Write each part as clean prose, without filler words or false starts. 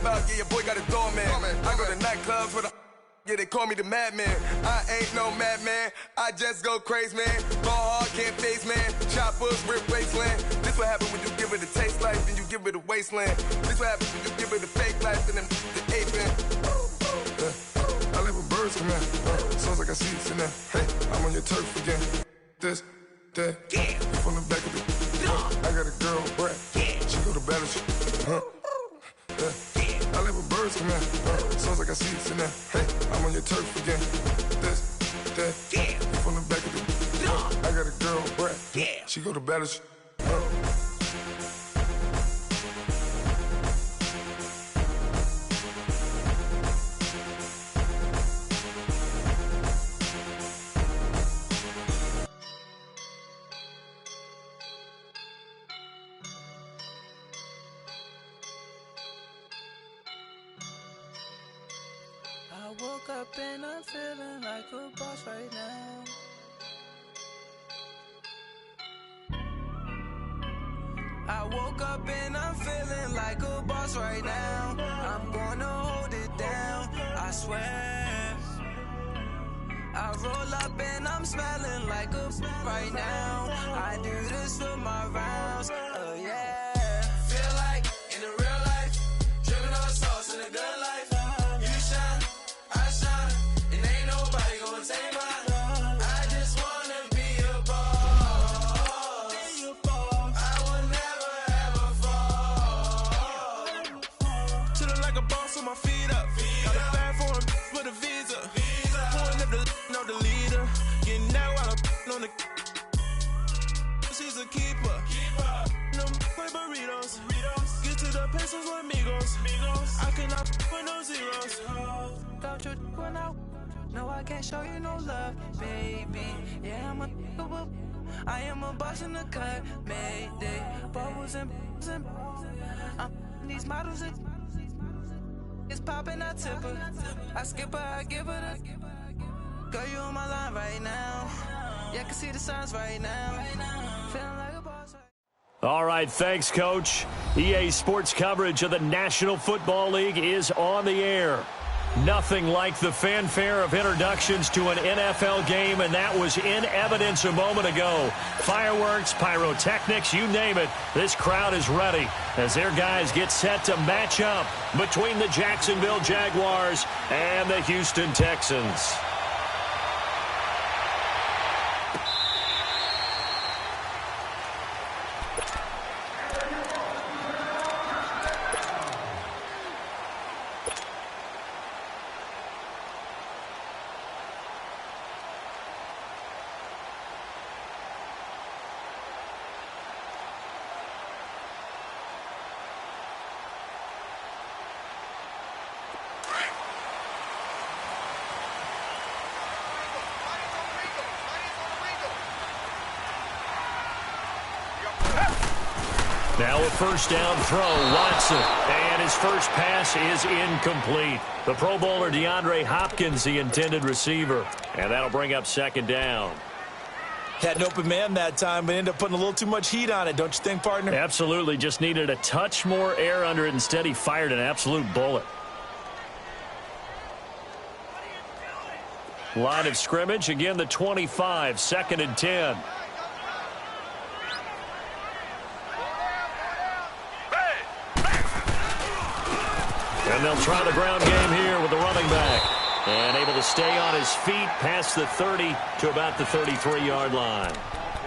rap out, yeah, your boy got a doorman. I go to nightclubs with a... Yeah, they call me the madman. I ain't no madman. I just go crazy, man. Ball hard, can't face, man. Choppers, rip wasteland. This what happens when you give it a taste life, then you give it a wasteland. This what happens when you give it a fake life, and then the ape in. I live with birds from there. Sounds like I see it in there. Hey, I'm on your turf again. This, that, yeah. You from the back of the... I got a girl, Brad. Yeah. She go to battle. I live with birds from here. Sounds like I see it in there. Hey, I'm on your turf again. This, that, yeah. You from the back of the... I got a girl, Brad. Yeah. She go to battle. I woke up and I'm feeling like a boss right now. I woke up and I'm feeling like a boss right now. I'm gonna hold it down, I swear. I roll up and I'm smelling like a right now. I do this for my rounds, oh yeah. Feel like in the real life, dripping on sauce in the good life. My feet up, got a bag for him with a visa. Pulling up the leader, getting that while I'm on the. She's a keeper. No play burritos. Get to the pesos with amigos. I cannot with no zeros. Don't you run out? No, I can't show you no love, baby. Yeah, I am a boss in the cut, mayday. Bubbles and these models are. It's poppin', I tip her. I skip her, I give her the. Girl, you on my line right now. Yeah, I can see the signs right now. Feeling like a boss. All right, thanks, Coach. EA Sports coverage of the National Football League is on the air. Nothing like the fanfare of introductions to an NFL game, and that was in evidence a moment ago. Fireworks, pyrotechnics, you name it. This crowd is ready as their guys get set to match up between the Jacksonville Jaguars and the Houston Texans. Now a first down throw, Watson, and his first pass is incomplete. The Pro Bowler DeAndre Hopkins, the intended receiver, and that'll bring up second down. Had an open man that time, but ended up putting a little too much heat on it, don't you think, partner? Absolutely, just needed a touch more air under it. Instead, he fired an absolute bullet. Line of scrimmage, again the 25, 2nd and 10. And they'll try the ground game here with the running back. And able to stay on his feet past the 30 to about the 33-yard line.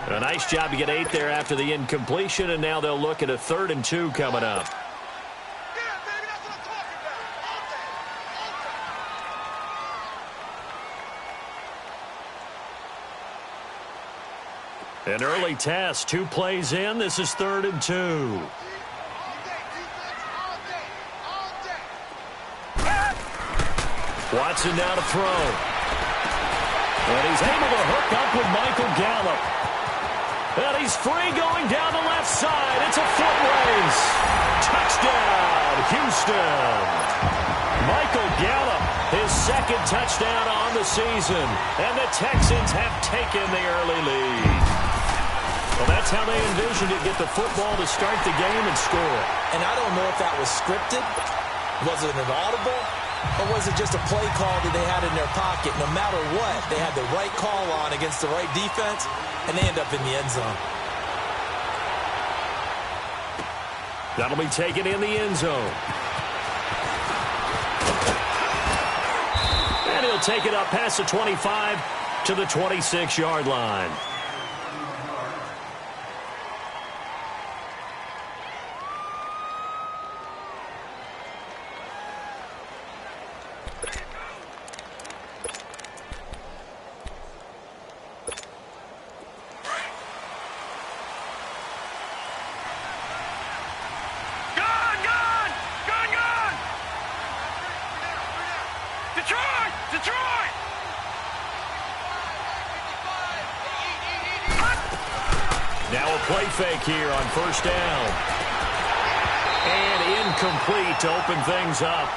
A nice job to get 8 there after the incompletion, and now they'll look at a 3rd and 2 coming up. An early test, 2 plays in. This is 3rd and 2. Watson now to throw. And he's able to hook up with Michael Gallup. And he's free going down the left side. It's a foot race. Touchdown, Houston. Michael Gallup, his 2nd touchdown on the season. And the Texans have taken the early lead. Well, that's how they envisioned it, get the football to start the game and score. And I don't know if that was scripted Was it an audible, or was it just a play call that they had in their pocket? No matter what, they had the right call on against the right defense, and they end up in the end zone. That'll be taken in the end zone. And he'll take it up past the 25 to the 26-yard line. Now a play fake here on first down. And incomplete to open things up.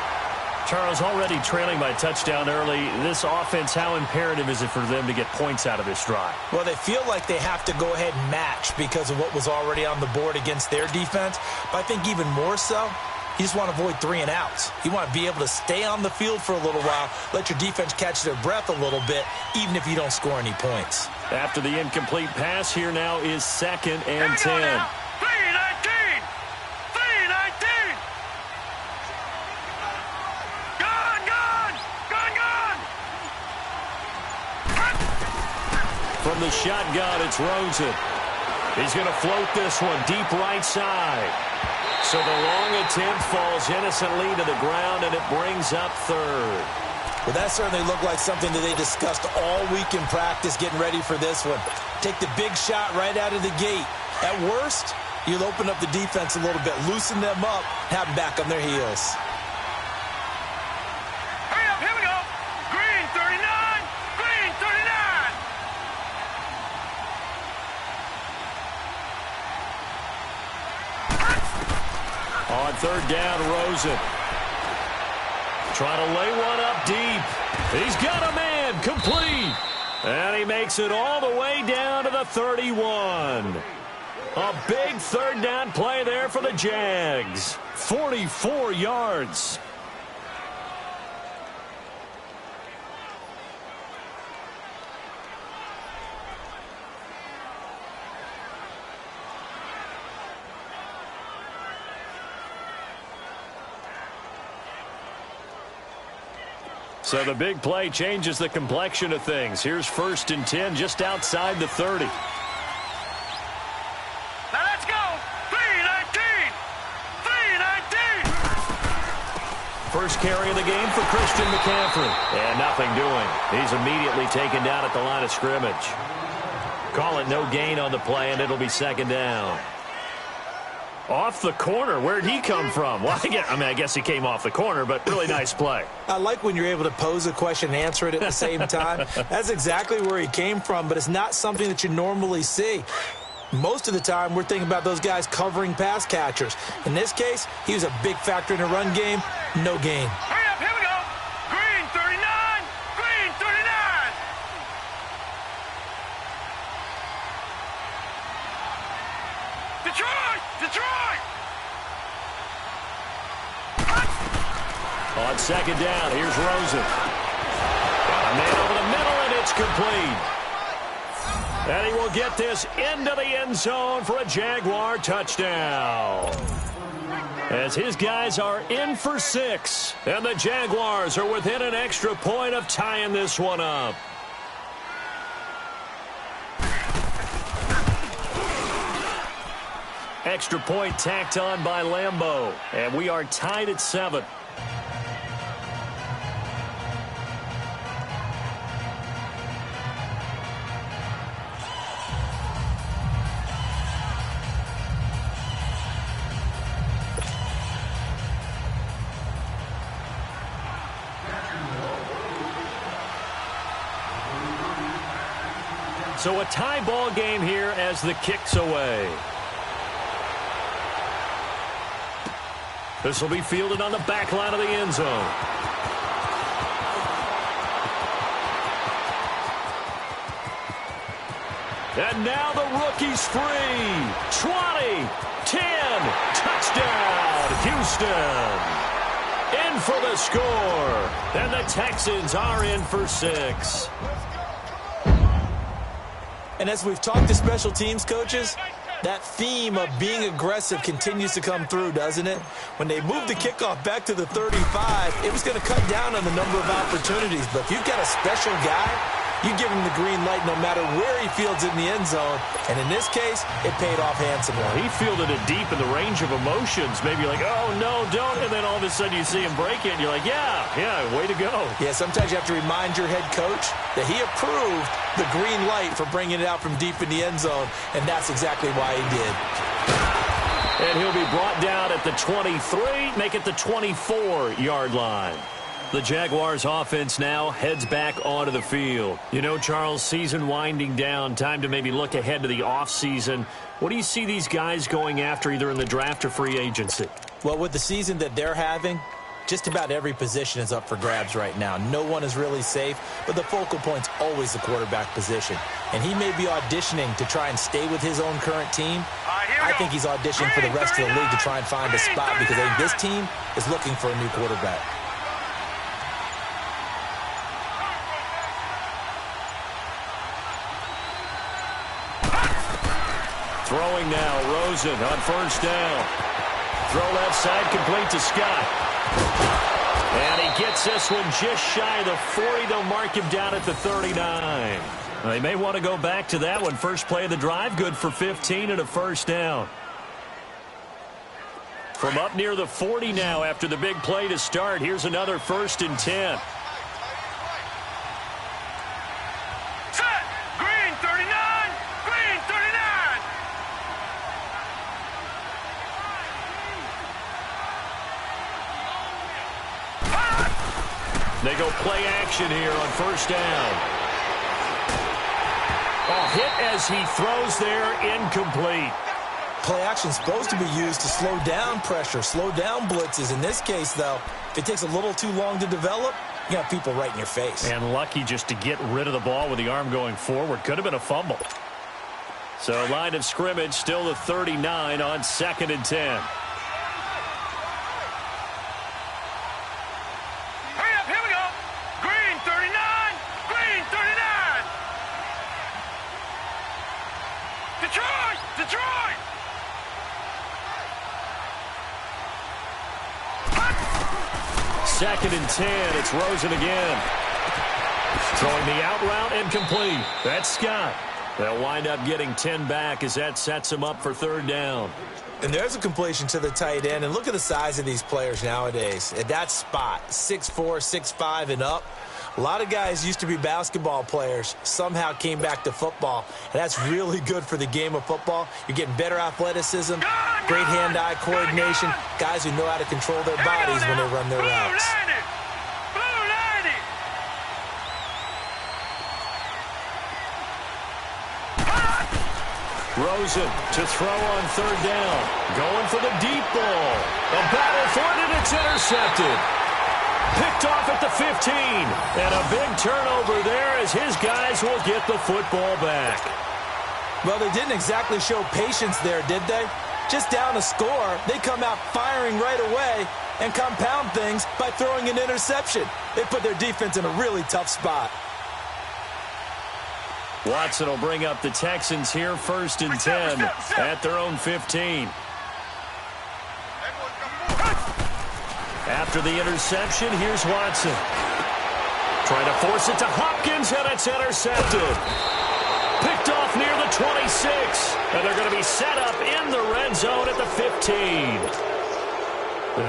Charles, already trailing by touchdown early. This offense, how imperative is it for them to get points out of this drive? Well, they feel like they have to go ahead and match because of what was already on the board against their defense. But I think even more so, you just want to avoid 3 and outs. You want to be able to stay on the field for a little while, let your defense catch their breath a little bit, even if you don't score any points. After the incomplete pass, here now is 2nd and 10. From the shotgun, it's Rosen. He's going to float this one deep right side. So the long attempt falls innocently to the ground, and it brings up 3rd. Well, that certainly looked like something that they discussed all week in practice getting ready for this one. Take the big shot right out of the gate. At worst, you'll open up the defense a little bit, loosen them up, have them back on their heels. Hurry up, here we go. Green 39, green 39. On 3rd down, Rosen. Trying to lay one up deep. He's got a man, complete. And he makes it all the way down to the 31. A big 3rd down play there for the Jags. 44 yards. So the big play changes the complexion of things. Here's 1st and 10 just outside the 30. Now let's go. 3-19. 3-19. First carry of the game for Christian McCaffrey. And nothing doing. He's immediately taken down at the line of scrimmage. Call it no gain on the play, and it'll be 2nd down. Off the corner. Where'd he come from? Well, I guess he came off the corner, but really nice play. I like when you're able to pose a question and answer it at the same time. That's exactly where he came from, but it's not something that you normally see. Most of the time, we're thinking about those guys covering pass catchers. In this case, he was a big factor in the run game. No gain. Hurry up, here we go. Green 39, green 39. Detroit! Detroit! On 2nd down, here's Rosen. Got a man over the middle, and it's complete. And he will get this into the end zone for a Jaguar touchdown. As his guys are in for 6, and the Jaguars are within an extra point of tying this one up. Extra point tacked on by Lambeau. And we are tied at 7. So a tie ball game here as the kick's away. This will be fielded on the back line of the end zone. And now the rookie's free. 20, 10, touchdown, Houston. for the score. And the Texans are in for 6. And as we've talked to special teams coaches, that theme of being aggressive continues to come through, doesn't it? When they moved the kickoff back to the 35, it was going to cut down on the number of opportunities. But if you've got a special guy, you give him the green light no matter where he fields it in the end zone. And in this case, it paid off handsomely. He fielded it deep in the range of emotions. Maybe like, oh, no, don't. And then all of a sudden you see him break it, and you're like, yeah, way to go. Yeah, sometimes you have to remind your head coach that he approved the green light for bringing it out from deep in the end zone, and that's exactly why he did. And he'll be brought down at the 23, make it the 24-yard line. The Jaguars offense now heads back onto the field. You know, Charles, season winding down, time to maybe look ahead to the offseason. What do you see these guys going after either in the draft or free agency? Well, with the season that they're having, just about every position is up for grabs right now. No one is really safe, but the focal point's always the quarterback position. And he may be auditioning to try and stay with his own current team. I think he's auditioning for the rest of the league to try and find a spot because I think this team is looking for a new quarterback. Throwing now, Rosen on first down. Throw left side, complete to Scott. And he gets this one just shy of the 40. They'll mark him down at the 39. They may want to go back to that one. First play of the drive, good for 15 and a first down. From up near the 40 now after the big play to start. Here's another 1st and 10. Set. Green 39. Green 39. They go play action here on first down. Oh, hit as he throws there, incomplete. Play action's supposed to be used to slow down pressure, slow down blitzes. In this case, though, if it takes a little too long to develop, you got people right in your face. And lucky just to get rid of the ball with the arm going forward. Could have been a fumble. So line of scrimmage, still the 39 on 2nd and 10. Hurry up, here we go. Green 39. Green 39. Detroit. Detroit. 2nd and 10. It's Rosen again. Throwing the out route and complete. That's Scott. They'll wind up getting 10 back as that sets him up for 3rd down. And there's a completion to the tight end. And look at the size of these players nowadays. At that spot, 6'4", 6'5", and up. A lot of guys used to be basketball players, somehow came back to football. And that's really good for the game of football. You're getting better athleticism, great hand-eye coordination, guys who know how to control their bodies when they run their routes. Blue 90. Rosen to throw on 3rd down. Going for the deep ball. A battle for it, and it's intercepted. Picked off at the 15. And a big turnover there as his guys will get the football back. Well, they didn't exactly show patience there, did they? Just down a score, they come out firing right away and compound things by throwing an interception. They put their defense in a really tough spot. Watson will bring up the Texans here, 1st and 10 at their own 15. After the interception, here's Watson. Trying to force it to Hopkins, and it's intercepted. Picked off near the 26. And they're going to be set up in the red zone at the 15.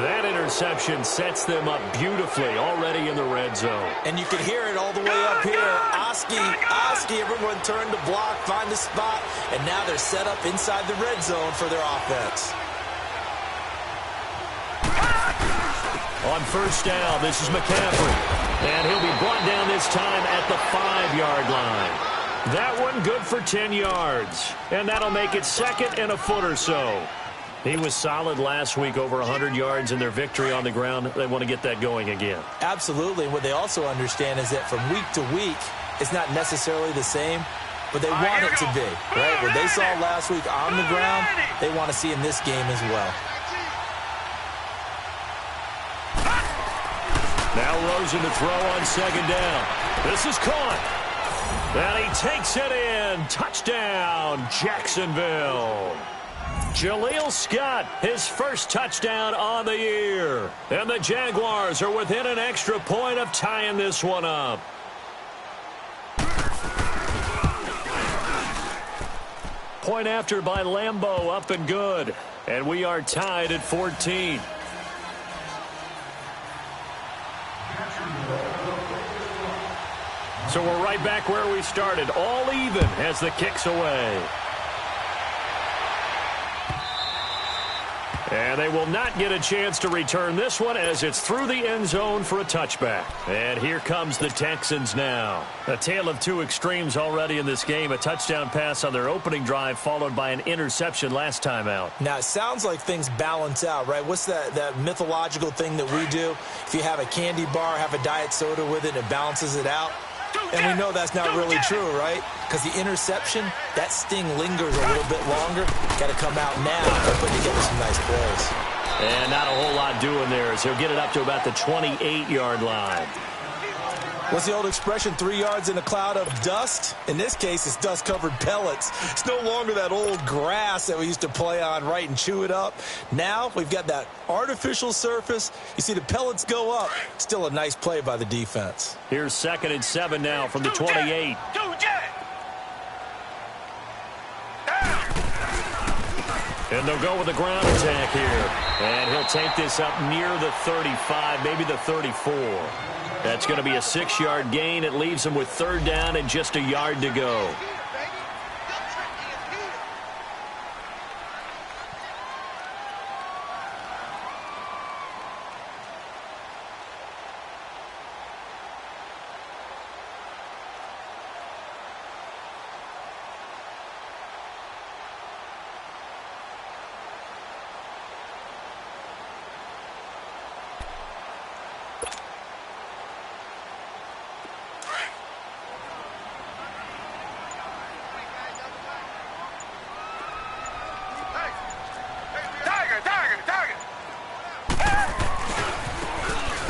That interception sets them up beautifully already in the red zone. And you can hear it all the way up here. Oski, everyone turned to block, find the spot, and now they're set up inside the red zone for their offense. On first down, this is McCaffrey. And he'll be brought down this time at the 5-yard line. That one good for 10 yards. And that'll make it 2nd and a foot or so. He was solid last week, over 100 yards in their victory on the ground. They want to get that going again. Absolutely. What they also understand is that from week to week, it's not necessarily the same, but they want it to be, right? What they saw last week on the ground, they want to see in this game as well. Now Rosen to throw on second down. This is caught. And he takes it in. Touchdown, Jacksonville. Jaleel Scott, his first touchdown on the year. And the Jaguars are within an extra point of tying this one up. Point after by Lambeau, up and good. And we are tied at 14. So we're right back where we started, all even as the kick's away. And they will not get a chance to return this one as it's through the end zone for a touchback. And here comes the Texans now. A tale of two extremes already in this game. A touchdown pass on their opening drive followed by an interception last time out. Now, it sounds like things balance out, right? What's that mythological thing that we do? If you have a candy bar, have a diet soda with it, it balances it out. And we know that's not really true, right? Because the interception, that sting lingers a little bit longer. Got to come out now and put together some nice plays. And not a whole lot doing there as he'll get it up to about the 28-yard line. What's the old expression, 3 yards in a cloud of dust? In this case, it's dust-covered pellets. It's no longer that old grass that we used to play on, right, and chew it up. Now we've got that artificial surface. You see the pellets go up. Still a nice play by the defense. Here's 2nd and 7 now from the 28. And they'll go with the ground attack here. And he'll take this up near the 35, maybe the 34. That's going to be a 6-yard gain. It leaves him with 3rd down and just a yard to go.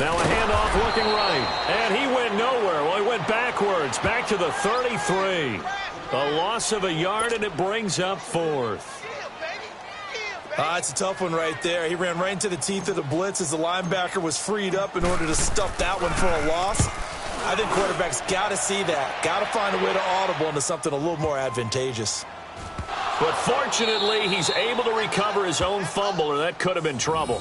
Now a handoff looking right. And he went nowhere. Well, he went backwards. Back to the 33. A loss of a yard, and it brings up 4th. It's a tough one right there. He ran right into the teeth of the blitz as the linebacker was freed up in order to stuff that one for a loss. I think quarterbacks got to see that. Got to find a way to audible into something a little more advantageous. But fortunately, he's able to recover his own fumble, or that could have been trouble.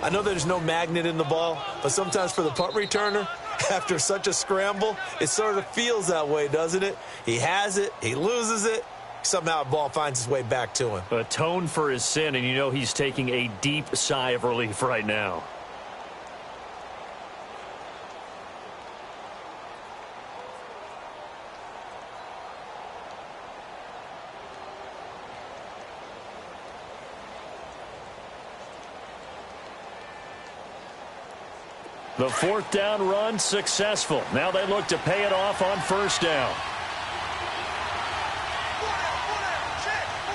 I know there's no magnet in the ball, but sometimes for the punt returner, after such a scramble, it sort of feels that way, doesn't it? He has it, he loses it, somehow the ball finds its way back to him. Atone for his sin, and you know he's taking a deep sigh of relief right now. The 4th down run successful. Now they look to pay it off on 1st down.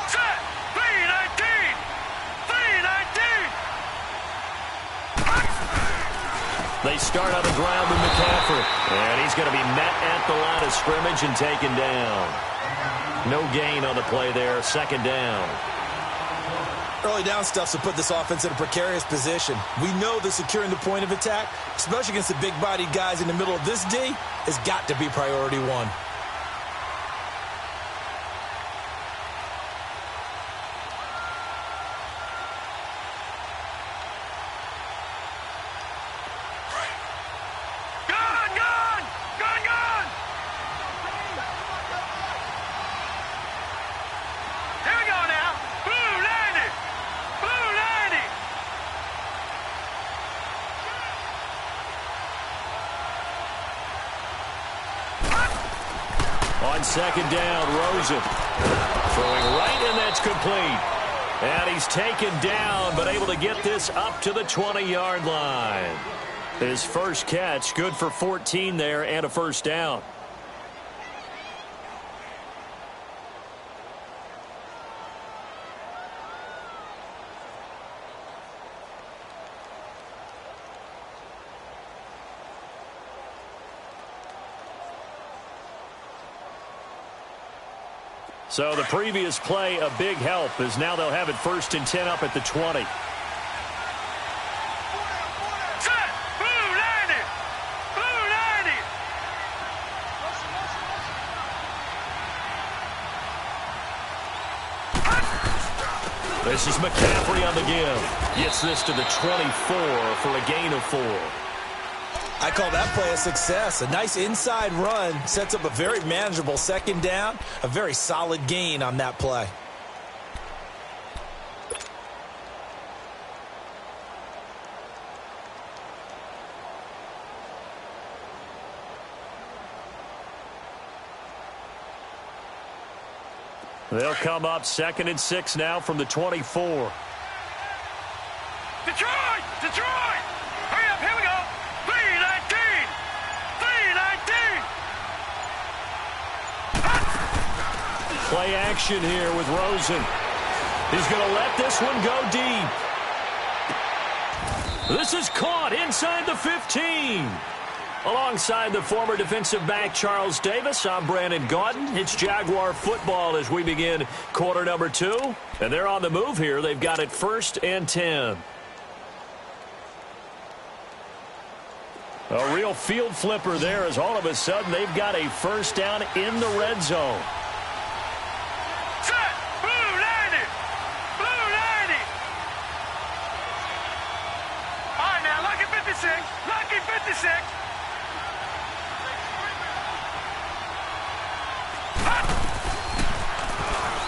Set! 319! 319! They start on the ground with McCaffrey. And he's going to be met at the line of scrimmage and taken down. No gain on the play there. 2nd down. Early down stuff to put this offense in a precarious position. We know that securing the point of attack, especially against the big-bodied guys in the middle of this D, has got to be priority one. On 2nd down, Rosen throwing right, and that's complete. And he's taken down, but able to get this up to the 20-yard line. His first catch, good for 14 there and a 1st down. So the previous play, a big help, as now they'll have it 1st and 10 up at the 20. This is McCaffrey on the give. Gets this to the 24 for a gain of 4. I call that play a success. A nice inside run sets up a very manageable 2nd down. A very solid gain on that play. They'll come up 2nd and 6 now from the 24. Detroit! Detroit! Hurry up, here we go! 319! 319! Play action here with Rosen. He's going to let this one go deep. This is caught inside the 15. Alongside the former defensive back Charles Davis, I'm Brandon Gaudin. It's Jaguar football as we begin quarter number 2. And they're on the move here. They've got it 1st and 10. A real field flipper there as all of a sudden they've got a 1st down in the red zone. Set! Blue 90! Blue 90! All right, now, lucky 56. Lucky 56.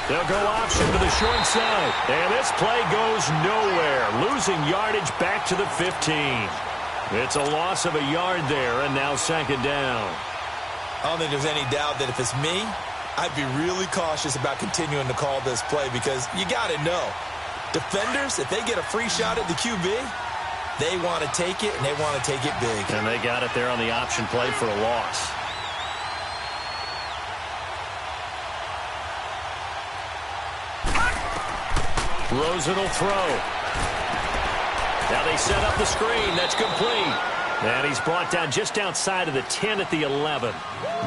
They'll go option to the short side. And this play goes nowhere. Losing yardage back to the 15. It's a loss of a yard there, and now 2nd down. I don't think there's any doubt that if it's me, I'd be really cautious about continuing to call this play because you got to know, defenders, if they get a free shot at the QB, they want to take it, and they want to take it big. And they got it there on the option play for a loss. Rosen will throw. Now they set up the screen. That's complete. And he's brought down just outside of the 10 at the 11.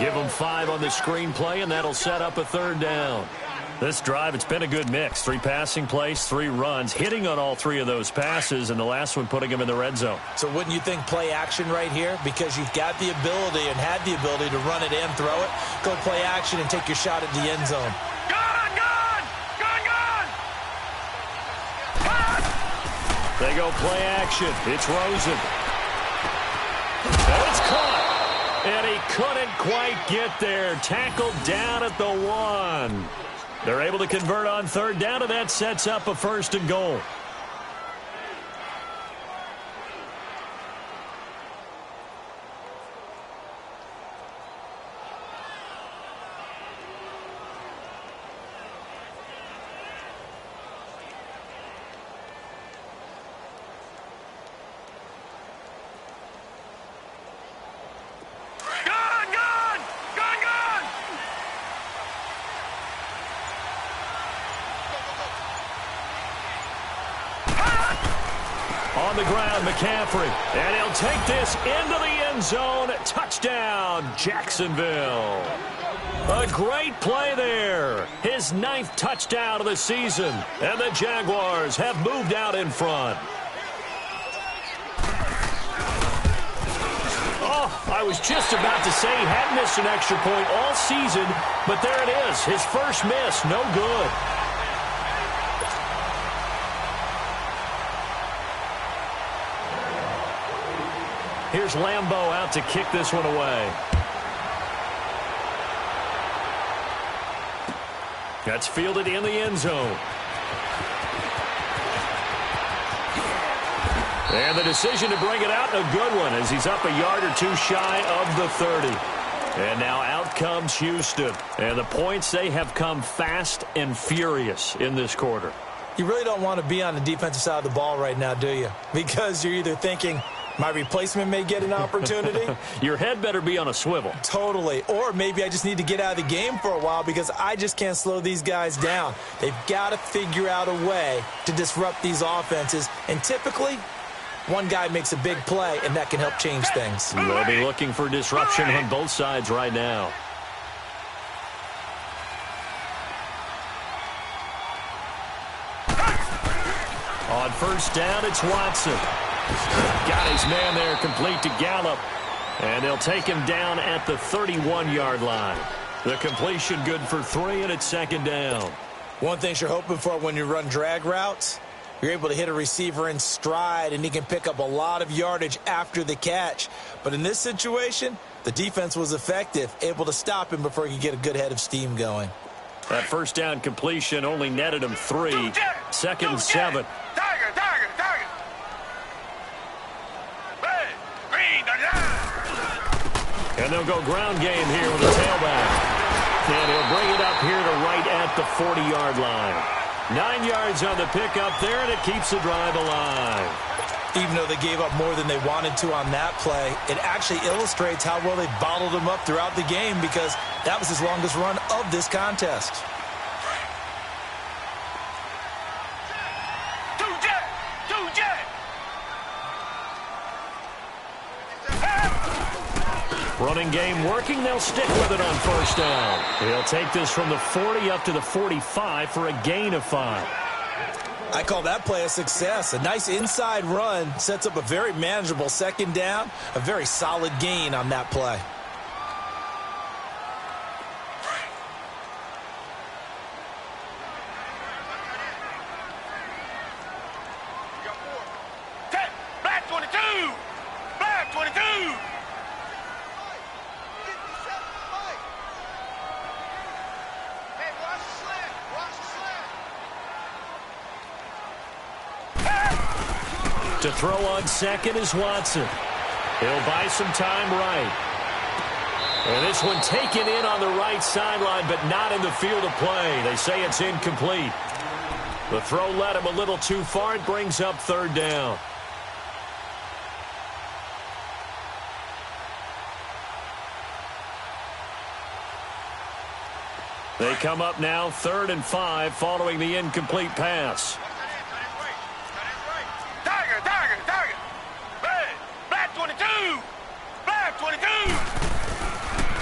Give him 5 on the screen play, and that'll set up a 3rd down. This drive, it's been a good mix. 3 passing plays, 3 runs, hitting on all 3 of those passes, and the last one putting him in the red zone. So wouldn't you think play action right here? Because you've got the ability and had the ability to run it and throw it. Go play action and take your shot at the end zone. They go play action. It's Rosen. And it's caught. And he couldn't quite get there. Tackled down at the 1. They're able to convert on 3rd down, and that sets up a 1st and goal. On the ground, McCaffrey. And he'll take this into the end zone. Touchdown, Jacksonville. A great play there. His 9th touchdown of the season. And the Jaguars have moved out in front. Oh, I was just about to say he hadn't missed an extra point all season, but there it is. His first miss, no good. Here's Lambeau out to kick this one away. That's fielded in the end zone. And the decision to bring it out, a good one, as he's up a yard or 2 shy of the 30. And now out comes Houston. And the points, they have come fast and furious in this quarter. You really don't want to be on the defensive side of the ball right now, do you? Because you're either thinking, my replacement may get an opportunity. Your head better be on a swivel. Totally. Or maybe I just need to get out of the game for a while because I just can't slow these guys down. They've got to figure out a way to disrupt these offenses. And typically, one guy makes a big play, and that can help change things. They'll be looking for disruption on both sides right now. first down, it's Watson. Got his man there, complete to Gallup. And they'll take him down at the 31-yard line. The completion good for 3, and it's second down. One thing you're hoping for when you run drag routes, you're able to hit a receiver in stride, and he can pick up a lot of yardage after the catch. But in this situation, the defense was effective, able to stop him before he could get a good head of steam going. That first down completion only netted him 3. Second and 7. Tiger, tiger, tiger. Red, green, And they'll go ground game here with the tailback. And he'll bring it up here to right at the 40-yard line. 9 yards on the pickup there, and it keeps the drive alive. Even though they gave up more than they wanted to on that play, it actually illustrates how well they bottled him up throughout the game, because that was his longest run of this contest. Two jet. Running game working. They'll stick with it on first down. He'll take this from the 40 up to the 45 for a gain of 5. I call that play a success. A nice inside run sets up a very manageable second down, a very solid gain on that play. Black 22. Black 22. To throw on second is Watson. He'll buy some time right. And this one taken in on the right sideline, but not in the field of play. They say it's incomplete. The throw led him a little too far. It brings up third down. They come up now 3rd and 5 following the incomplete pass.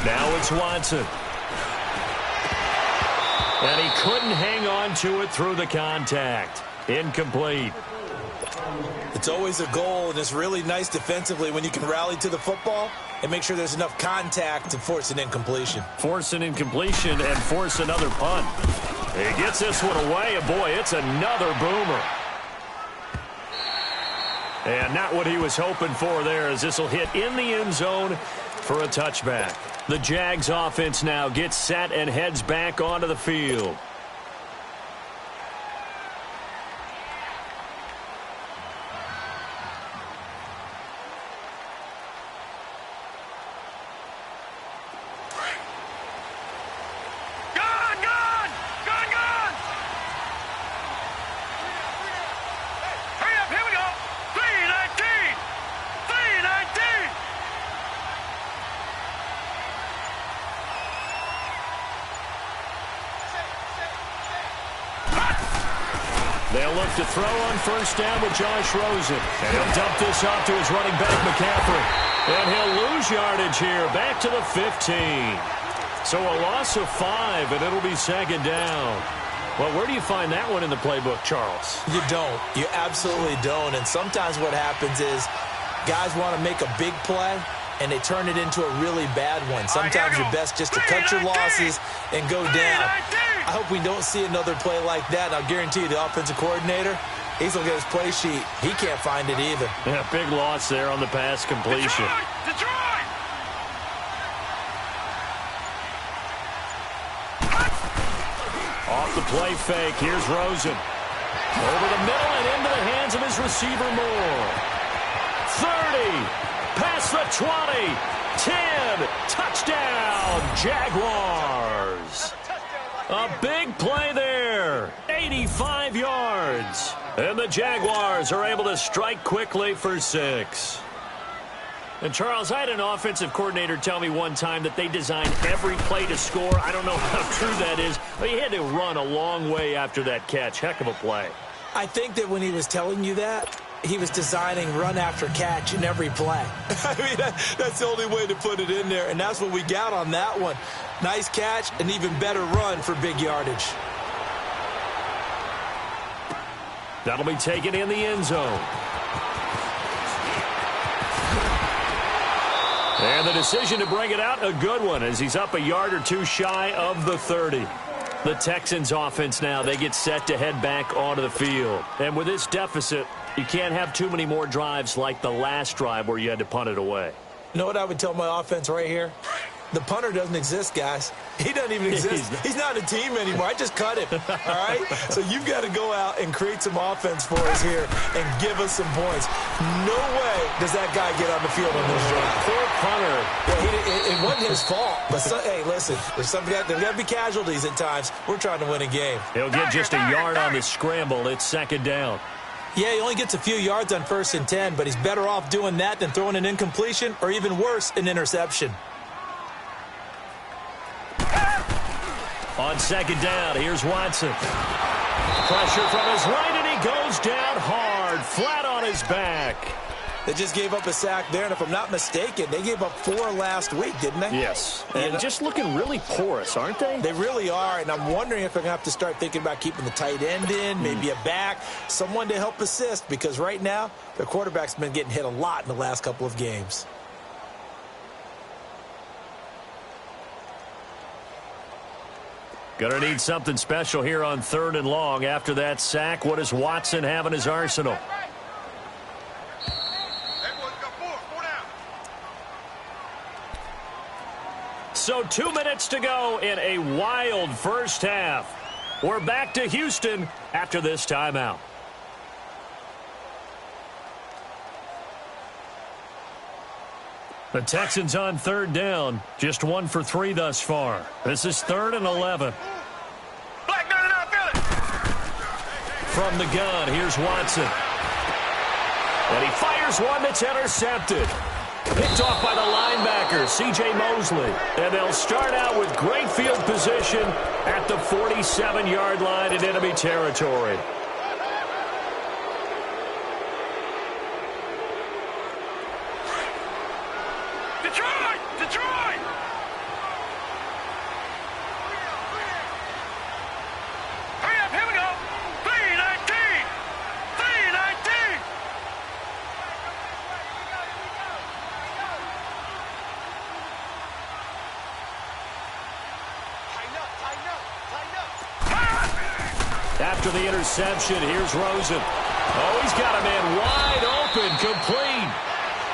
Now it's Watson. And he couldn't hang on to it through the contact. Incomplete. It's always a goal, and it's really nice defensively when you can rally to the football and make sure there's enough contact to force an incompletion. Force an incompletion and force another punt. He gets this one away, and boy, it's another boomer. And not what he was hoping for there, as this will hit in the end zone for a touchback. The Jags offense now gets set and heads back onto the field. They'll look to throw on first down with Josh Rosen. And he'll dump this off to his running back, McCaffrey. And he'll lose yardage here, back to the 15. So a loss of 5, and it'll be second down. Well, where do you find that one in the playbook, Charles? You don't. You absolutely don't. And sometimes what happens is guys want to make a big play, and they turn it into a really bad one. Sometimes you're best just to cut your losses and go down. I hope we don't see another play like that. I'll guarantee you the offensive coordinator, he's going to get his play sheet. He can't find it either. Yeah, big loss there on the pass completion. Detroit! Off the play fake, here's Rosen. Over the middle and into the hands of his receiver Moore. 30, past the 20, 10, touchdown, Jaguars. A big play there, 85 yards. And the Jaguars are able to strike quickly for 6. And, Charles, I had an offensive coordinator tell me one time that they designed every play to score. I don't know how true that is, but he had to run a long way after that catch. Heck of a play. I think that when he was telling you that, he was designing run after catch in every play. I mean, that's the only way to put it in there, and that's what we got on that one. Nice catch, an even better run for big yardage. That'll be taken in the end zone. And the decision to bring it out, a good one, as he's up a yard or two shy of the 30. The Texans offense now, they get set to head back onto the field. And with this deficit, you can't have too many more drives like the last drive where you had to punt it away. You know what I would tell my offense right here? The punter doesn't exist, guys. He doesn't even exist. He's not a team anymore. I just cut him, all right? So you've got to go out and create some offense for us here and give us some points. No way does that guy get on the field on this drive. Poor punter. Yeah, it wasn't his fault. But, hey, listen, there's got to be casualties at times. We're trying to win a game. He'll get just a yard on the scramble. It's second down. Yeah, he only gets a few yards on 1st and 10, but he's better off doing that than throwing an incompletion or, even worse, an interception. On second down, here's Watson. Pressure from his right, and he goes down hard, flat on his back. They just gave up a sack there, and if I'm not mistaken, they gave up 4 last week, didn't they? Yes, and just looking really porous, aren't they? They really are, and I'm wondering if they're going to have to start thinking about keeping the tight end in, maybe a back, someone to help assist, because right now, their quarterback's been getting hit a lot in the last couple of games. Gonna need something special here on 3rd and long. After that sack, what does Watson have in his arsenal? So 2 minutes to go in a wild first half. We're back to Houston after this timeout. The Texans on 3rd down. Just 1 for 3 thus far. This is 3rd and 11. Black 99, feel it. From the gun, here's Watson. And he fires one that's intercepted. Picked off by the linebacker, C.J. Mosley. And they'll start out with great field position at the 47-yard line in enemy territory. Detroit! Detroit! Hurry up, here we go! 319! 319! After the interception, here's Rosen. Oh, he's got a man wide open, complete.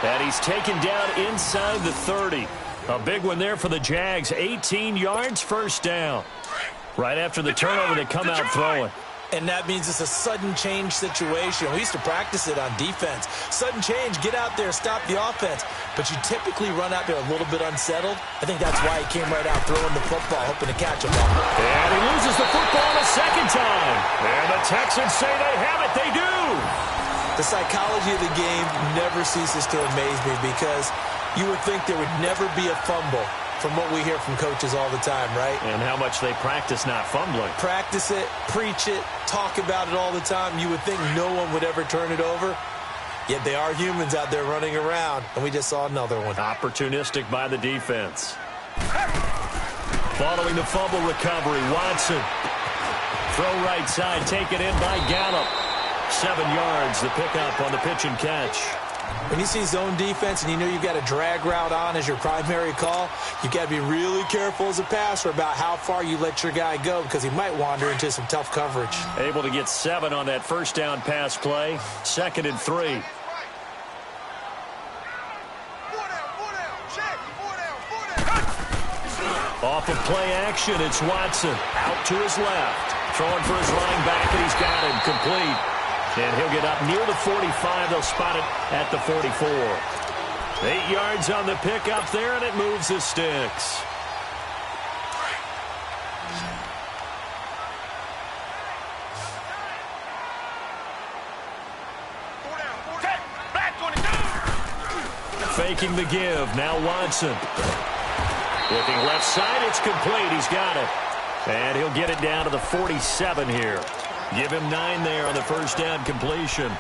And he's taken down inside the 30. A big one there for the Jags. 18 yards, first down. Right after the turnover, they come out throwing. And that means it's a sudden change situation. We used to practice it on defense. Sudden change, get out there, stop the offense. But you typically run out there a little bit unsettled. I think that's why he came right out throwing the football, hoping to catch him. And he loses the football a second time. And the Texans say they have it. They do. The psychology of the game never ceases to amaze me because you would think there would never be a fumble from what we hear from coaches all the time, right? And how much they practice not fumbling. Practice it, preach it, talk about it all the time. You would think no one would ever turn it over. Yet they are humans out there running around, and we just saw another one. Opportunistic by the defense. Following the fumble recovery, Watson. Throw right side, taken in by Gallup. 7 yards, the pickup on the pitch and catch. When you see zone defense and you know you've got a drag route on as your primary call, you've got to be really careful as a passer about how far you let your guy go because he might wander into some tough coverage. Able to get 7 on that first down pass play. 2nd and 3. Off of play action, it's Watson. Out to his left. Throwing for his running back, and he's got him complete. And he'll get up near the 45. They'll spot it at the 44. 8 yards on the pickup there, and it moves the sticks. Faking the give. Now Watson. Looking left side. It's complete. He's got it. And he'll get it down to the 47 here. Give him 9 there on the first down completion.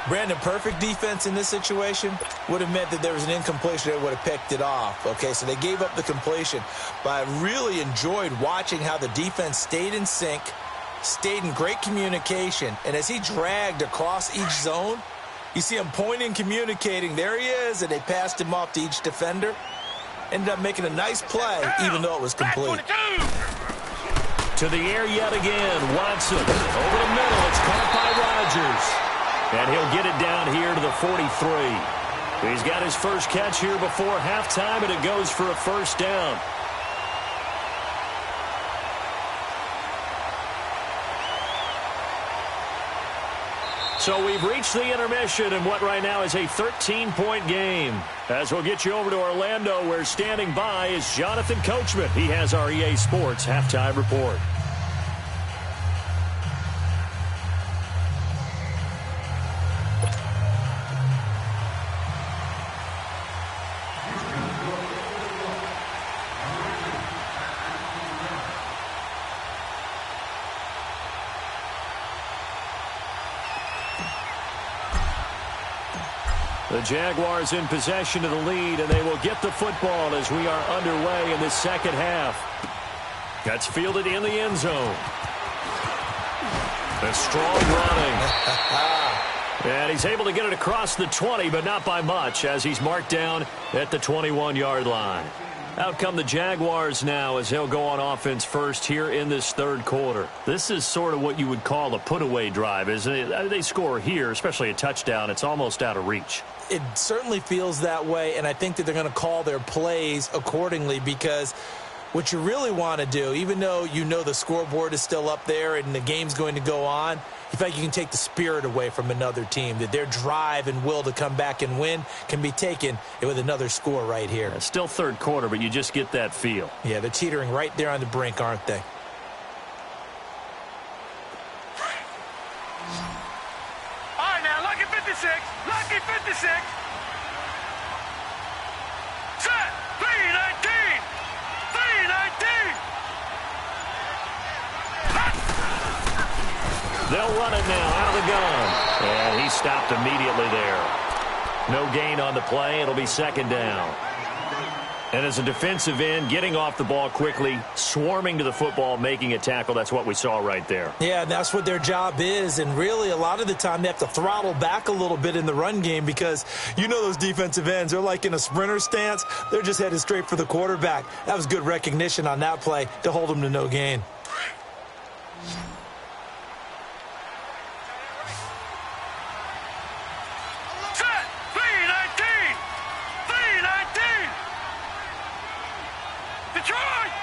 Brandon, perfect defense in this situation would have meant that there was an incompletion that would have picked it off. Okay, so they gave up the completion. But I really enjoyed watching how the defense stayed in sync, stayed in great communication, and as he dragged across each zone, you see him pointing, communicating. There he is, and they passed him off to each defender. Ended up making a nice play, even though it was complete. To the air yet again. Watson over the middle. It's caught by Rodgers. And he'll get it down here to the 43. He's got his first catch here before halftime, and it goes for a first down. So we've reached the intermission in what right now is a 13-point game. As we'll get you over to Orlando, where standing by is Jonathan Coachman. He has our EA Sports halftime report. The Jaguars in possession of the lead, and they will get the football as we are underway in the second half. That's fielded in the end zone. A strong running. And he's able to get it across the 20, but not by much, as he's marked down at the 21-yard line. Out come the Jaguars now as they'll go on offense first here in this third quarter. This is sort of what you would call a put-away drive, isn't it? They score here, especially a touchdown. It's almost out of reach. It certainly feels that way, and I think that they're going to call their plays accordingly, because what you really want to do, even though you know the scoreboard is still up there and the game's going to go on, you feel like you can take the spirit away from another team, that their drive and will to come back and win can be taken with another score right here. It's still third quarter, but you just get that feel. Yeah, they're teetering right there on the brink, aren't they? All right, now, lucky 56. Lucky 56. Set. 319. 319. They'll run it now out of the gun. And he stopped immediately there. No gain on the play. It'll be second down. And as a defensive end, getting off the ball quickly, swarming to the football, making a tackle, that's what we saw right there. Yeah, that's what their job is. And really, a lot of the time, they have to throttle back a little bit in the run game, because you know those defensive ends, they're like in a sprinter stance. They're just headed straight for the quarterback. That was good recognition on that play to hold them to no gain.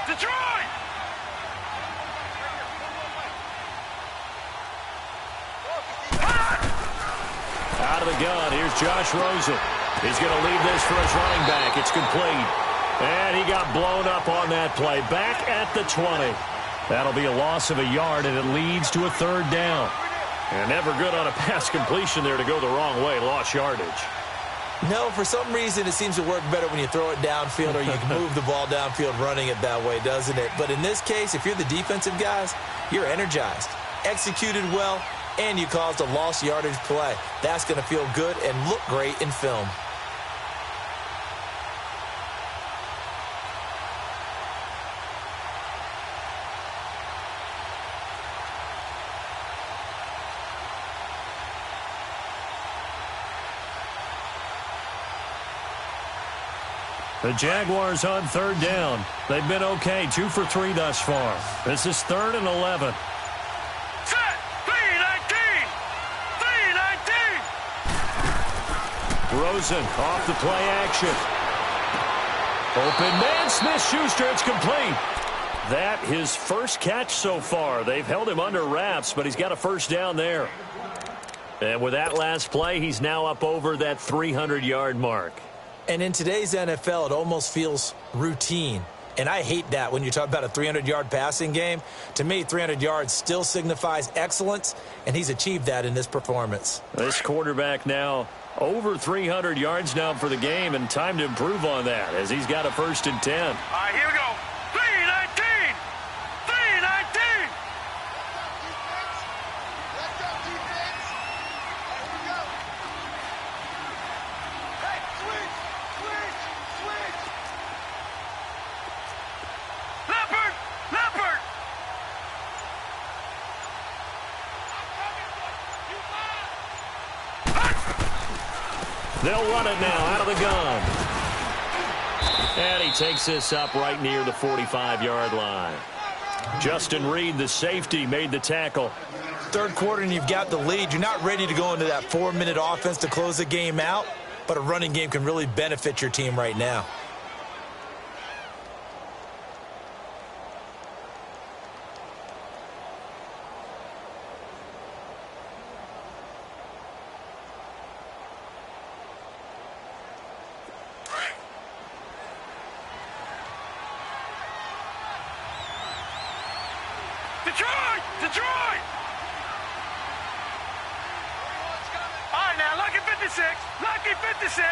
Detroit! Out of the gun, here's Josh Rosen. He's going to leave this for his running back. It's complete. And he got blown up on that play. Back at the 20. That'll be a loss of a yard, and it leads to a third down. And never good on a pass completion there to go the wrong way. Lost yardage. No, for some reason, it seems to work better when you throw it downfield, or you can move the ball downfield running it that way, doesn't it? But in this case, if you're the defensive guys, you're energized, executed well, and you caused a lost yardage play. That's going to feel good and look great in film. The Jaguars on third down. They've been okay, 2 for 3 thus far. This is 3rd and 11. Set. 319. 319. Rosen off the play action. Open man, Smith-Schuster, it's complete. That his first catch so far. They've held him under wraps, but he's got a first down there. And with that last play, he's now up over that 300-yard mark. And in today's NFL, it almost feels routine. And I hate that when you talk about a 300-yard passing game. To me, 300 yards still signifies excellence, and he's achieved that in this performance. This quarterback now over 300 yards now for the game, and time to improve on that as he's got a 1st and 10. All right, here we go. 319. 319. Let's go, defense. Here we go. Hey, switch. Leopard. Leopard. They'll run it now out of the gun. And he takes this up right near the 45-yard line. Justin Reed, the safety, made the tackle. Third quarter and you've got the lead. You're not ready to go into that 4-minute offense to close the game out, but a running game can really benefit your team right now. Detroit! Detroit! All right, now, lucky 56. Lucky 56.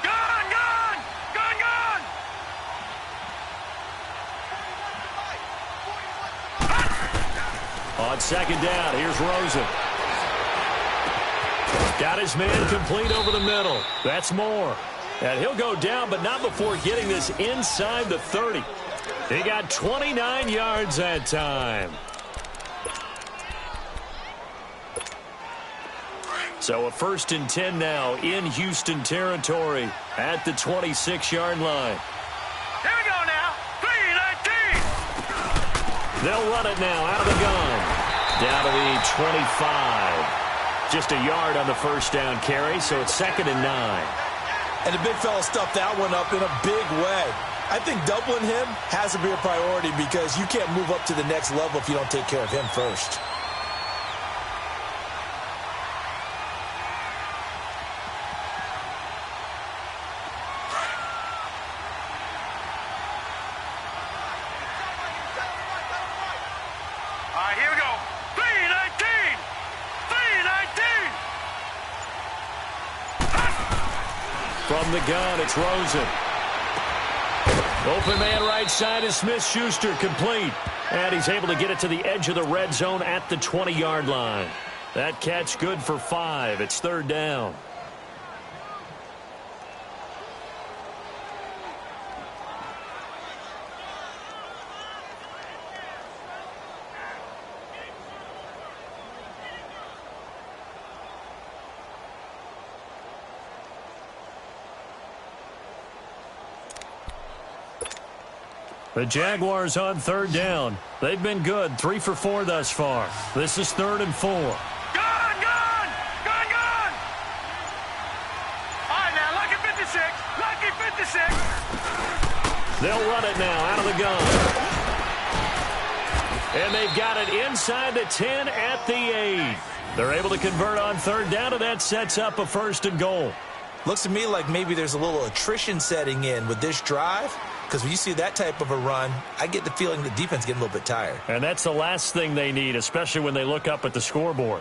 Gun, gun! Gun, gun! On second down, here's Rosen. Got his man complete over the middle. That's Moore. And he'll go down, but not before getting this inside the 30. He got 29 yards that time. So a 1st and 10 now in Houston territory at the 26-yard line. Here we go now. 3-19. They'll run it now out of the gun. Down to the 25. Just a yard on the first down carry, so it's 2nd and 9. And the big fella stuffed that one up in a big way. I think doubling him has to be a priority because you can't move up to the next level if you don't take care of him first. All right, here we go. 3-19. 3-19. From the gun, it's Rosen. Open man right side is Smith-Schuster, complete. And he's able to get it to the edge of the red zone at the 20-yard line. That catch good for 5. It's 3rd down. The Jaguars on 3rd down. They've been good, 3 for 4 thus far. This is 3rd and 4. Gun, gun! Gun, gun! All right, now, lucky 56. Lucky 56. They'll run it now out of the gun. And they've got it inside the 10 at the 8. They're able to convert on 3rd down, and that sets up a 1st and goal. Looks to me like maybe there's a little attrition setting in with this drive. Because when you see that type of a run, I get the feeling the defense getting a little bit tired. And that's the last thing they need, especially when they look up at the scoreboard.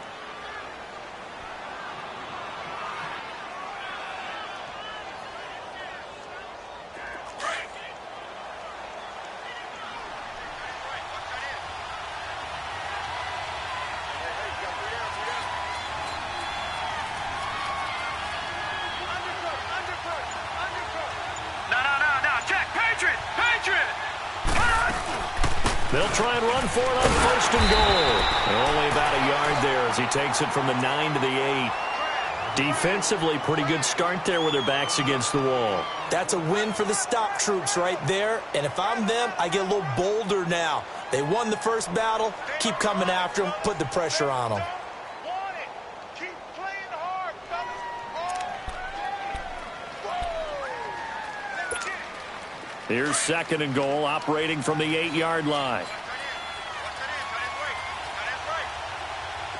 They'll try and run for it on 1st and goal. And only about a yard there as he takes it from the 9 to the 8. Defensively, pretty good start there with their backs against the wall. That's a win for the stop troops right there. And if I'm them, I get a little bolder now. They won the first battle. Keep coming after them. Put the pressure on them. Keep playing hard, fellas. Here's 2nd and goal, operating from the 8-yard line.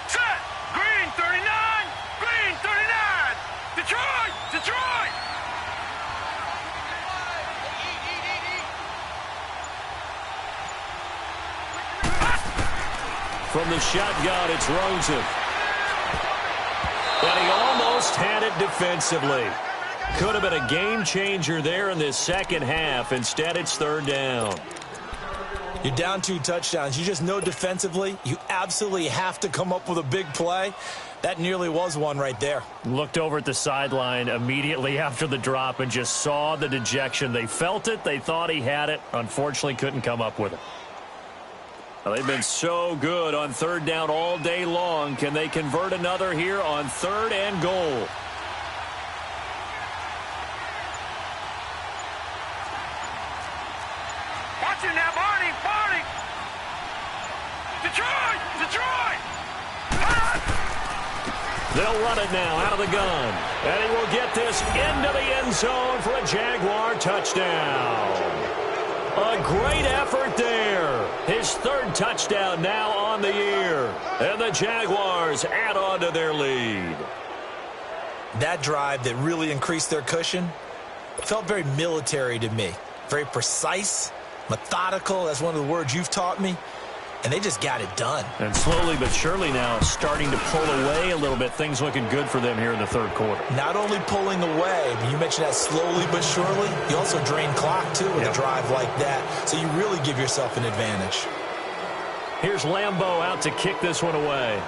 Set! Green 39! Green 39! Detroit! Detroit! From the shotgun, it's Rosen. And he almost had it defensively. Could have been a game changer there in this second half. Instead, it's 3rd down. You're down 2 touchdowns. You just know defensively you absolutely have to come up with a big play. That nearly was one right there. Looked over at the sideline immediately after the drop and just saw the dejection. They felt it. They thought he had it. Unfortunately, couldn't come up with it. Well, they've been so good on 3rd down all day long. Can they convert another here on 3rd and goal? Detroit! Detroit! They'll run it now out of the gun. And he will get this into the end zone for a Jaguar touchdown. A great effort there. His third touchdown now on the year. And the Jaguars add on to their lead. That drive that really increased their cushion felt very military to me. Very precise, methodical. That's one of the words you've taught me. And they just got it done. And slowly but surely now starting to pull away a little bit. Things looking good for them here in the third quarter. Not only pulling away, but you mentioned that slowly but surely. You also drain clock, too, with a drive like that. So you really give yourself an advantage. Here's Lambeau out to kick this one away.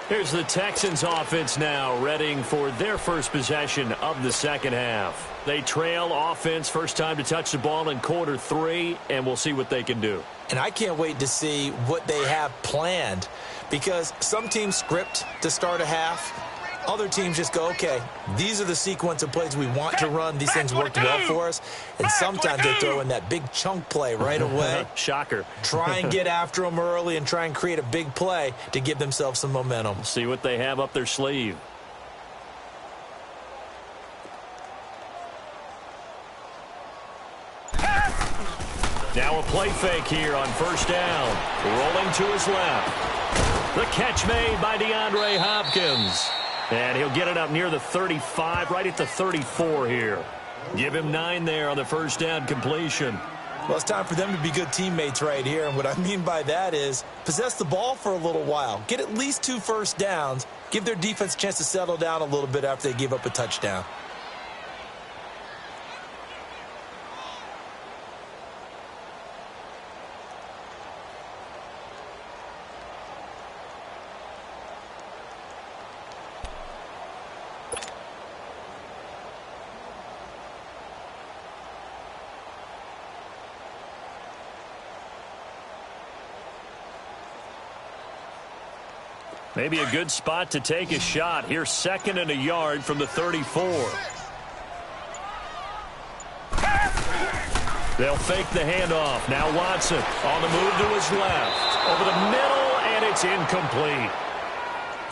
Here's the Texans offense now, readying for their first possession of the second half. They trail offense, first time to touch the ball in quarter 3, and we'll see what they can do. And I can't wait to see what they have planned, because some teams script to start a half. Other teams just go, okay, these are the sequence of plays we want to run. These things worked well for us. And sometimes they throw in that big chunk play right away. Shocker. Try and get after them early and try and create a big play to give themselves some momentum. See what they have up their sleeve. Now a play fake here on first down. Rolling to his left. The catch made by DeAndre Hopkins. And he'll get it up near the 35, right at the 34 here. Give him 9 there on the first down completion. Well, it's time for them to be good teammates right here. And what I mean by that is possess the ball for a little while. Get at least 2 first downs. Give their defense a chance to settle down a little bit after they give up a touchdown. Maybe a good spot to take a shot. Here's 2nd and a yard from the 34. They'll fake the handoff. Now Watson on the move to his left. Over the middle, and it's incomplete.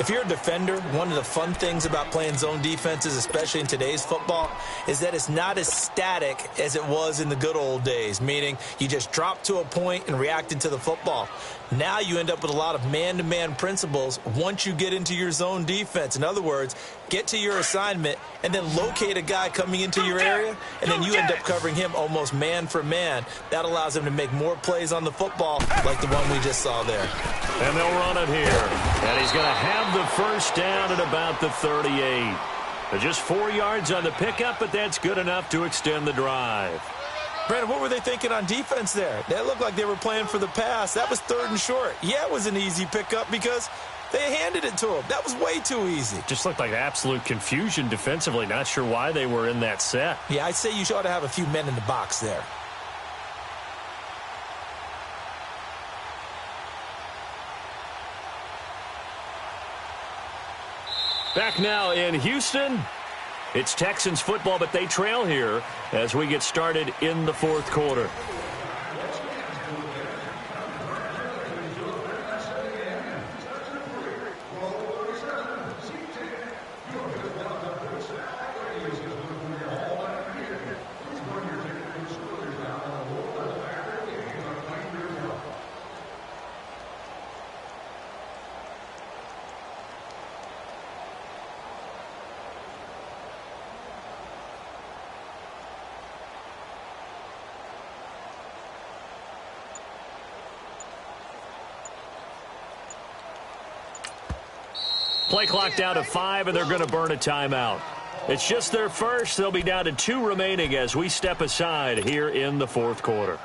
If you're a defender, one of the fun things about playing zone defenses, especially in today's football, is that it's not as static as it was in the good old days, meaning you just dropped to a point and reacted to the football. Now you end up with a lot of man-to-man principles once you get into your zone defense. In other words, get to your assignment and then locate a guy coming into your area, and then you end up covering him almost man for man. That allows him to make more plays on the football like the one we just saw there. And they'll run it here. And he's going to have the first down at about the 38. Just 4 yards on the pickup, but that's good enough to extend the drive. Brandon, what were they thinking on defense there? They looked like they were playing for the pass. That was 3rd and short. Yeah, it was an easy pickup because they handed it to him. That was way too easy. Just looked like absolute confusion defensively. Not sure why they were in that set. Yeah, I'd say you ought to have a few men in the box there. Back now in Houston. It's Texans football, but they trail here as we get started in the 4th quarter. Play clock down to 5, and they're going to burn a timeout. It's just their first. They'll be down to 2 remaining as we step aside here in the 4th quarter.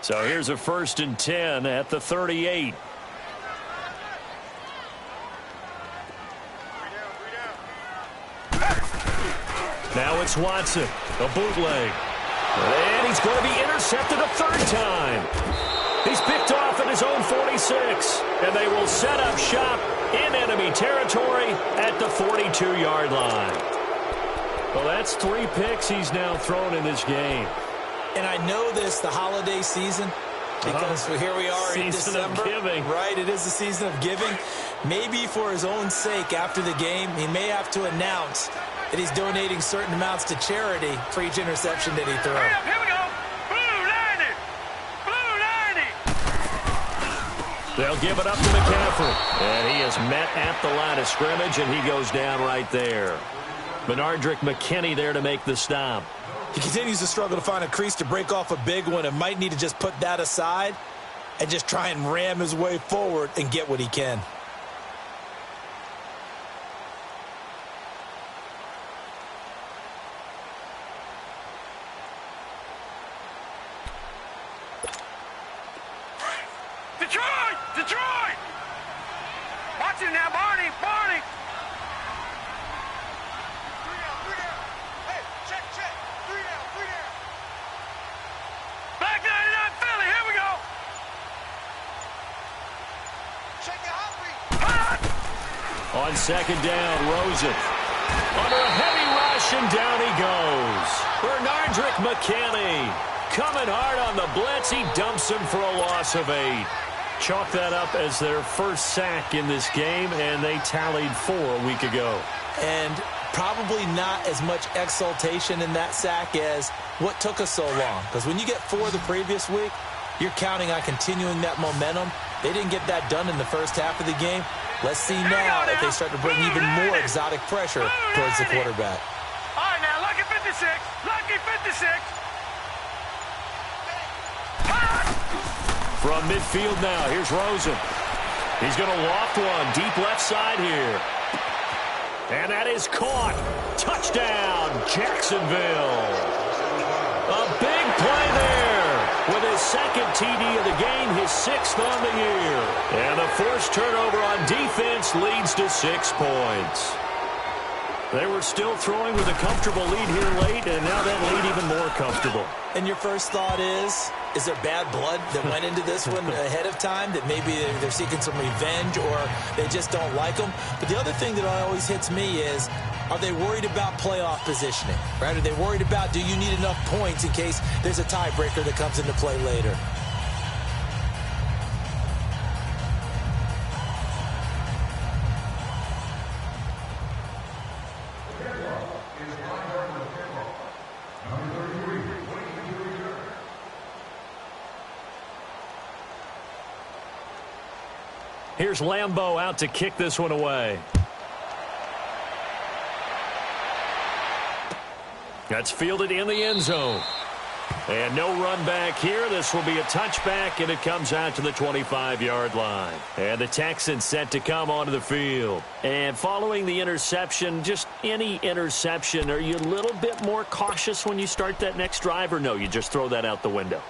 So here's a 1st and 10 at the 38. Now it's Watson, a bootleg. And he's going to be intercepted a third time. He's picked off at his own 46. And they will set up shop in enemy territory at the 42-yard line. Well, that's 3 picks he's now thrown in this game. And I know this, the holiday season, because here we are in December. Season of giving. Right, it is the season of giving. Maybe for his own sake after the game, he may have to announce that he's donating certain amounts to charity for each interception that he throws. Hurry up, here we go. Blue 90. Blue 90. They'll give it up to McCaffrey. And he is met at the line of scrimmage, and he goes down right there. Benardrick McKinney there to make the stop. He continues to struggle to find a crease to break off a big one and might need to just put that aside and just try and ram his way forward and get what he can. Detroit! Detroit! Watch it now, Barney! Barney! Hey, check. 3 down. Back 99 Philly, here we go! Check the hot beat. Hot! On second down, Rosen. Under a heavy rush, and down he goes. Benardrick McKinney coming hard on the blitz. He dumps him for a loss of 8. Chalk that up as their first sack in this game, and they tallied 4 a week ago. And probably not as much exultation in that sack as what took us so long. Because when you get 4 the previous week, you're counting on continuing that momentum. They didn't get that done in the first half of the game. Let's see now if they start to bring even more exotic pressure towards the quarterback. All right, now, Lucky 56. Lucky 56. Hot! From midfield now, here's Rosen. He's going to loft one deep left side here. And that is caught. Touchdown, Jacksonville. A big play there with his second TD of the game, his 6th on the year. And the forced turnover on defense leads to 6 points. They were still throwing with a comfortable lead here late, and now that lead even more comfortable. And your first thought is there bad blood that went into this one ahead of time, that maybe they're seeking some revenge or they just don't like them? But the other thing that always hits me is, are they worried about playoff positioning? Right? Are they worried about, do you need enough points in case there's a tiebreaker that comes into play later? Here's Lambeau out to kick this one away. That's fielded in the end zone. And no run back here. This will be a touchback, and it comes out to the 25-yard line. And the Texans set to come onto the field. And following the interception, just any interception, are you a little bit more cautious when you start that next drive, or no, you just throw that out the window?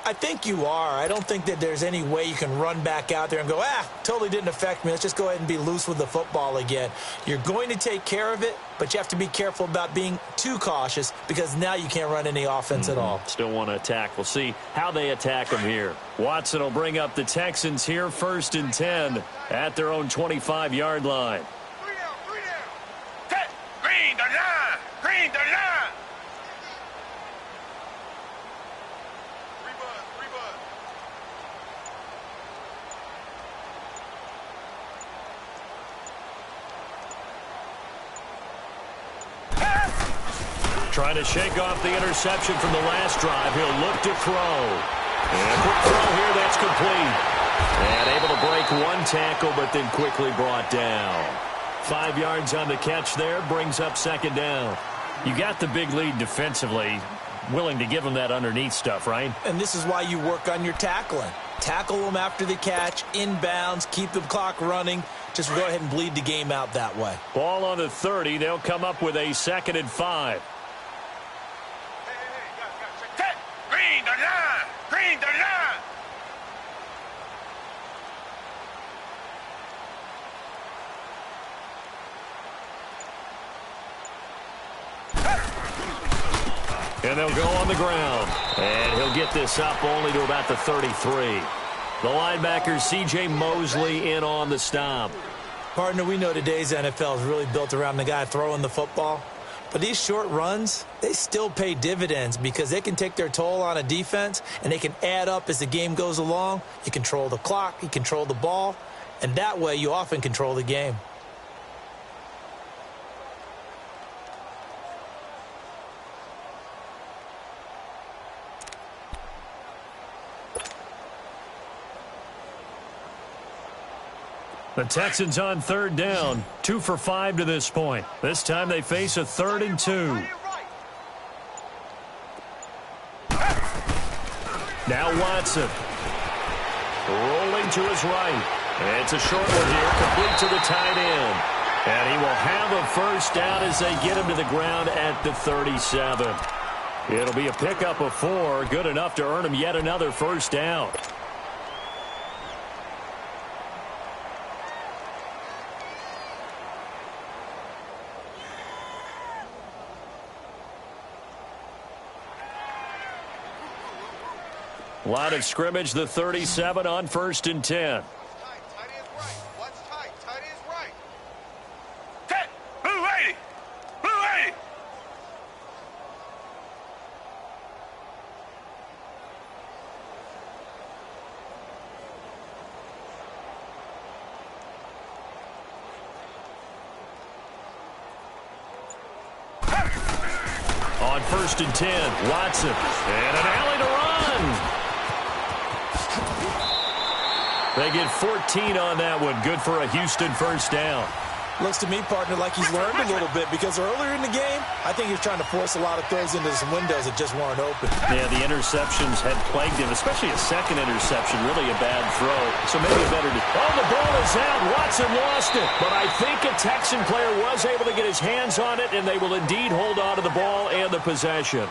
I think you are. I don't think that there's any way you can run back out there and go, totally didn't affect me. Let's just go ahead and be loose with the football again. You're going to take care of it, but you have to be careful about being too cautious because now you can't run any offense at all. Still want to attack. We'll see how they attack them here. Watson will bring up the Texans here, 1st and 10 at their own 25-yard line. 3 down. Set. Green the line. Green the line. 3 bud. Trying to shake off the interception from the last drive. He'll look to throw. And quick throw here, that's complete. And able to break 1 tackle, but then quickly brought down. 5 yards on the catch there, brings up 2nd down. You got the big lead defensively. Willing to give them that underneath stuff, right? And this is why you work on your tackling. Tackle them after the catch, inbounds, keep the clock running. Just go ahead and bleed the game out that way. Ball on the 30. They'll come up with a 2nd and 5. Set. Green the line. Green the line. And they'll go on the ground. And he'll get this up only to about the 33. The linebacker, C.J. Mosley, in on the stop. Partner, we know today's NFL is really built around the guy throwing the football. But these short runs, they still pay dividends because they can take their toll on a defense, and they can add up as the game goes along. You control the clock, you control the ball, and that way you often control the game. The Texans on third down, 2 for 5 to this point. This time they face a 3rd and 2. Now Watson. Rolling to his right. It's a short one here, complete to the tight end. And he will have a first down as they get him to the ground at the 37. It'll be a pickup of 4, good enough to earn him yet another first down. Line of scrimmage, the 37 on 1st and 10. Tight is right. What's tight? Tight is right. Ted, blue 80. Blue 80. On 1st and 10, Watson. And an alley to run. They get 14 on that one. Good for a Houston first down. Looks to me, partner, like he's learned a little bit because earlier in the game, I think he was trying to force a lot of throws into some windows that just weren't open. Yeah, the interceptions had plagued him, especially a second interception, really a bad throw. So maybe a better... Oh, the ball is out. Watson lost it. But I think a Texan player was able to get his hands on it, and they will indeed hold on to the ball and the possession.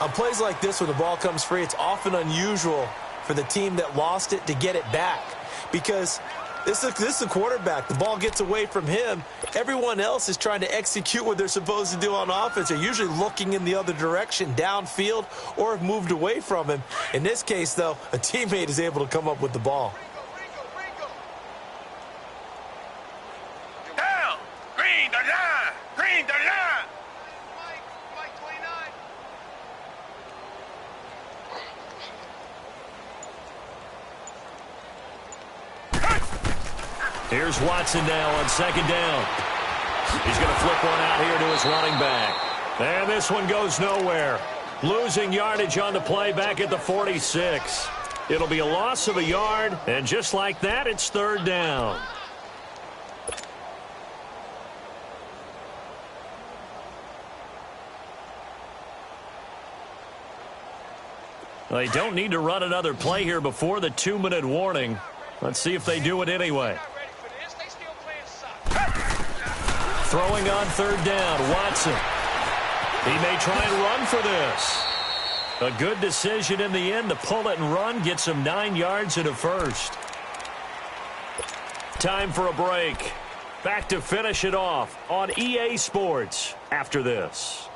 On plays like this, when the ball comes free, it's often unusual for the team that lost it to get it back. Because this is the quarterback. The ball gets away from him. Everyone else is trying to execute what they're supposed to do on offense. They're usually looking in the other direction, downfield, or have moved away from him. In this case, though, a teammate is able to come up with the ball. Down. Green the line. Green the line. Mike 29. Here's Watson now on 2nd down. He's going to flip one out here to his running back. And this one goes nowhere. Losing yardage on the play back at the 46. It'll be a loss of a yard, and just like that, it's 3rd down. They don't need to run another play here before the 2-minute warning. Let's see if they do it anyway. Throwing on 3rd down, Watson. He may try and run for this. A good decision in the end to pull it and run, gets him 9 yards and a first. Time for a break. Back to finish it off on EA Sports after this.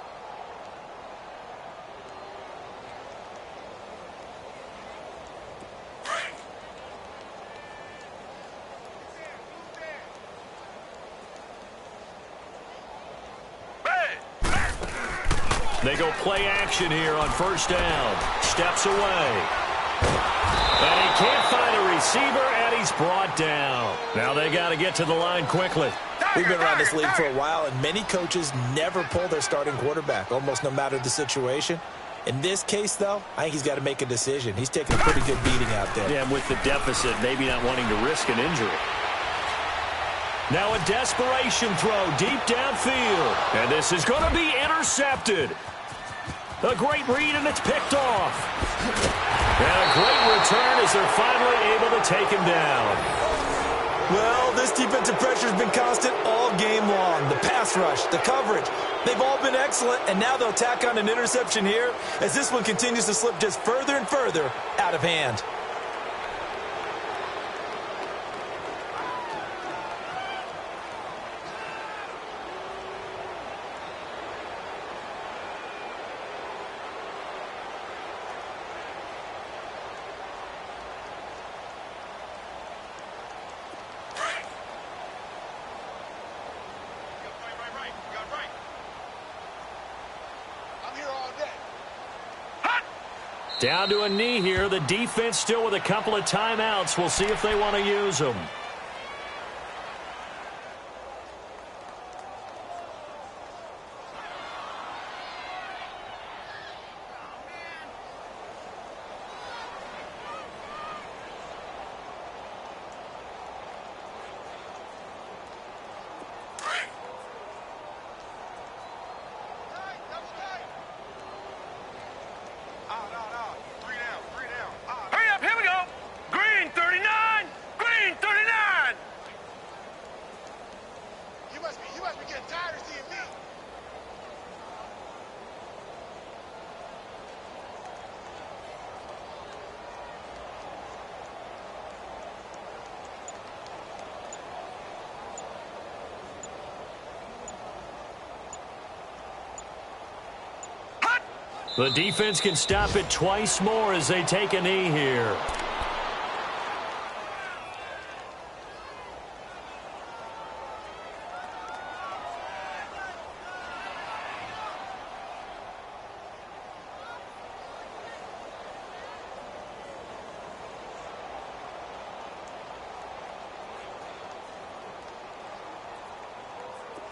They go play action here on 1st down. Steps away. And he can't find a receiver, and he's brought down. Now they got to get to the line quickly. We've been around this league for a while, and many coaches never pull their starting quarterback, almost no matter the situation. In this case, though, I think he's got to make a decision. He's taking a pretty good beating out there. Yeah, and with the deficit, maybe not wanting to risk an injury. Now a desperation throw deep downfield. And this is going to be intercepted. A great read, and it's picked off. And a great return as they're finally able to take him down. Well, this defensive pressure has been constant all game long. The pass rush, the coverage, they've all been excellent, and now they'll tack on an interception here as this one continues to slip just further and further out of hand. Down to a knee here. The defense still with a couple of timeouts. We'll see if they want to use them. The defense can stop it twice more as they take a knee here.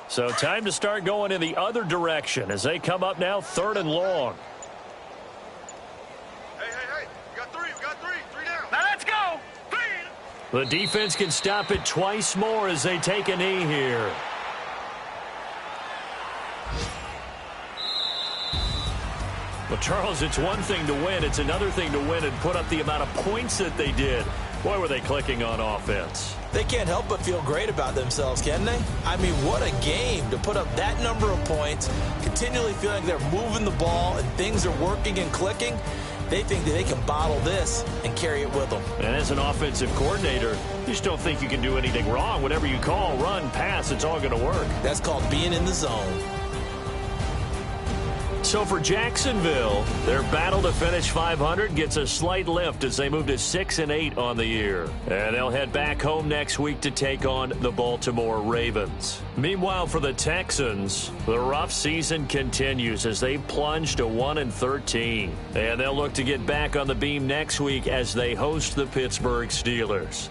So time to start going in the other direction as they come up now 3rd and long. Hey, we got three down. Now let's go. 3. The defense can stop it twice more as they take a knee here. Well, Charles, it's one thing to win. It's another thing to win and put up the amount of points that they did. Boy, were they clicking on offense. They can't help but feel great about themselves, can they? I mean, what a game to put up that number of points, continually feeling they're moving the ball and things are working and clicking. They think that they can bottle this and carry it with them. And as an offensive coordinator, you just don't think you can do anything wrong. Whatever you call, run, pass, it's all going to work. That's called being in the zone. So for Jacksonville, their battle to finish 500 gets a slight lift as they move to 6-8 on the year. And they'll head back home next week to take on the Baltimore Ravens. Meanwhile, for the Texans, the rough season continues as they plunge to 1-13. And they'll look to get back on the beam next week as they host the Pittsburgh Steelers.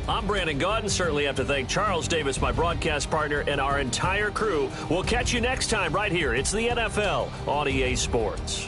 I'm Brandon Gaudin. Certainly have to thank Charles Davis, my broadcast partner, and our entire crew. We'll catch you next time right here. It's the NFL on EA Sports.